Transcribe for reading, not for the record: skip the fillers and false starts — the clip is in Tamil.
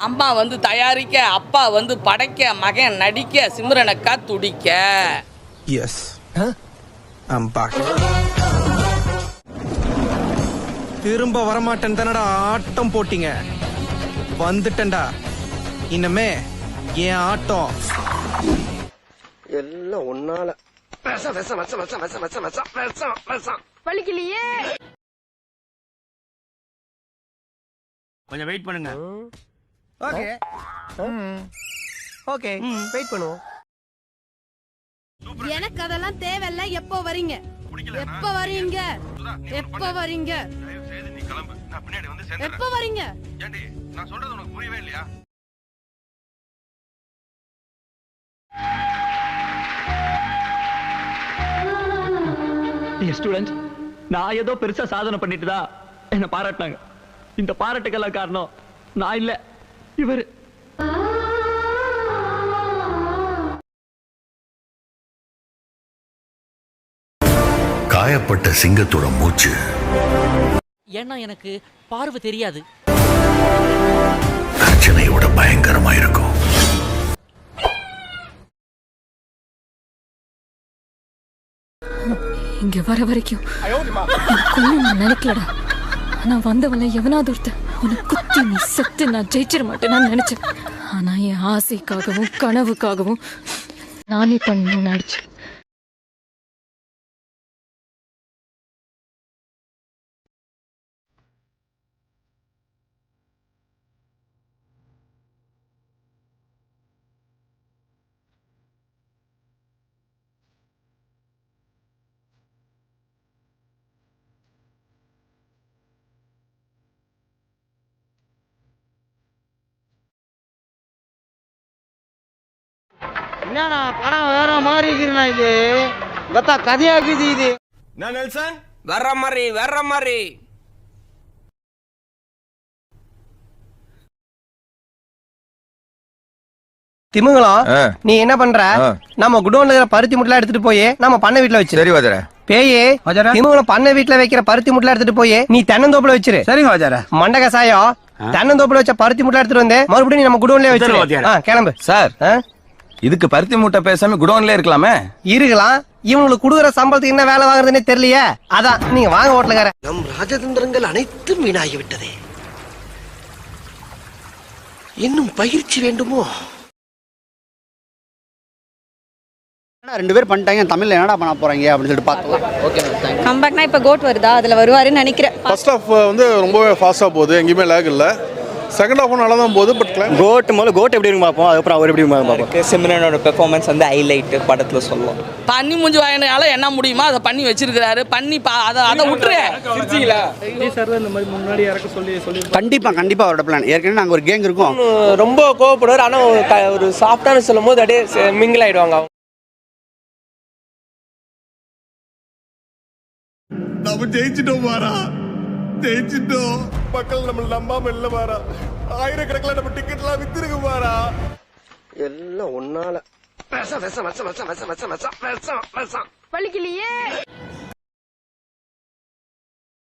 அம்மா வந்து தயாரிக்க, அப்பா வந்து படைக்க, மகன் நடிக்க, சிம்ரனக்கா துடிக்க. Yes. I'm back. திரும்ப வரமாட்டேன் தானடா ஆட்டம் போட்டீங்க. வந்துட்டேன்டா. இனிமே என் ஆட்டம் எல்லாம் ஒன்னால வலிக்கலையே. கொஞ்சம் வெயிட் பண்ணுங்க. ஓகே ஓகே வெயிட் பண்ணுவோம். எனக்கு அதெல்லாம் தேவையில்ல. எப்போ வரீங்க? எப்போ வரீங்க? எப்போ வரீங்க? எப்போ வரீங்க? நான் சொல்றது உனக்கு புரியவே இல்லையா? ஸ்டூடெண்ட்ஸ், நான் ஏதோ பெருசா சாதனை பண்ணிட்டு தான் என்ன பாராட்டினாங்க. இந்த பாராட்டுக்கெல்லாம் காரணம் நான் இல்ல, இவர். காயப்பட்ட சிங்கத்தோட மூச்சு. ஏன்னா எனக்கு பார்வை தெரியாது. பிரச்சனையோட பயங்கரமா இருக்கும். இங்க வர வரைக்கும் நான் நினைக்கலடா. ஆனா வந்தவள எவனாவது ஒருத்தன் உனக்கு குத்தி நீ செத்து நான் ஜெயிச்சிட மாட்டேன் நான் நினைச்சேன். ஆனா என் ஆசைக்காகவும் கனவுக்காகவும் நானே பண்ண நடிச்சேன். என்னண்ணா படம் வேற மாதிரி இருக்குண்ணா. இது கத்தா கதையாக்குது. இது நான் நெல்சன் வர்ற மாதிரி திமுங்கலாம் நீ என்ன பண்ற? நம்ம குடோன்ல இருக்கிற பருத்தி முட்டை எடுத்துட்டு போய் நம்ம பண்ணை வீட்டுல வச்சு. சரி வாஜரா. பேயே திமுங்கலம் பண்ணை வீட்டுல வைக்கிற பருத்தி முட்டை எடுத்துட்டு போய் நீ தென்னந்தோப்புல வச்சிரு. சரிங்க வாஜரா. மண்டக சாயம் தென்னந்தோப்புல வச்ச பருத்தி முட்டை எடுத்துட்டு வந்து மறுபடியும் நம்ம குடோன்லயே வச்சிரு. கிளம்பு சார். இதுக்கு பருத்தி மூட்டை பேசாம குடோன்ல இருக்கலாமே. இருக்கலாம். இவங்களுக்கு கொடுக்குற சம்பளத்துக்கு என்ன வேலை வாங்குறதுன்னே தெரியலையே. அதான் நீங்க வாங்க ஓட்டலக்கார. நம் ராஜதந்திரங்கள் அனைத்தும் வீணாகி விட்டதே. இன்னும் பயிற்சி வேண்டுமோ? ரெண்டு பேர் பண்ணிட்டாங்க. தமிழ்ல என்னடா பண்ண போறாங்க அப்படின்னு சொல்லிட்டு பார்த்தோம். கம்பேக்னா இப்ப கோட் வருதா, அதுல வருவாருன்னு நினைக்கிறேன். ஃபர்ஸ்ட் ஹாஃப் வந்து ரொம்பவே ஃபாஸ்டா போகுது, எங்கேயுமே லேக் இல்ல. செகண்ட் ஹாஃப் நல்லா தான் போகுது. பட் கோட் முதல்ல கோட் எப்படி இருக்கு பார்ப்போம், அதுக்கப்புறம் அவர் எப்படி பார்ப்போம். சிம்ரனோட பெர்ஃபார்மன்ஸ் வந்து ஹைலைட் படத்துல சொல்லலாம். பண்ணி மூஞ்சி வாயினால என்ன முடியுமா அதை பண்ணி வச்சிருக்காரு. பண்ணி அதை விட்டுரு. கண்டிப்பா கண்டிப்பா அவரோட பிளான். ஏற்கனவே நாங்க ஒரு கேங் இருக்கோம். ரொம்ப கோவப்படுவார். ஆனா ஒரு சாஃப்டான சொல்லும் போது அப்படியே மிங்கிள் ஆயிடுவாங்க. நம்ம ஜெயிச்சிட்டோம் வாரா, ஜெயிச்சிட்டோம். மக்கள் நம்ம நம்பாம இல்ல வாரா. ஆயிரக்கணக்கில் நம்ம டிக்கெட் எல்லாம் வித்துருக்கு வாரா. எல்லாம் ஒன்னால வலிக்கலையே.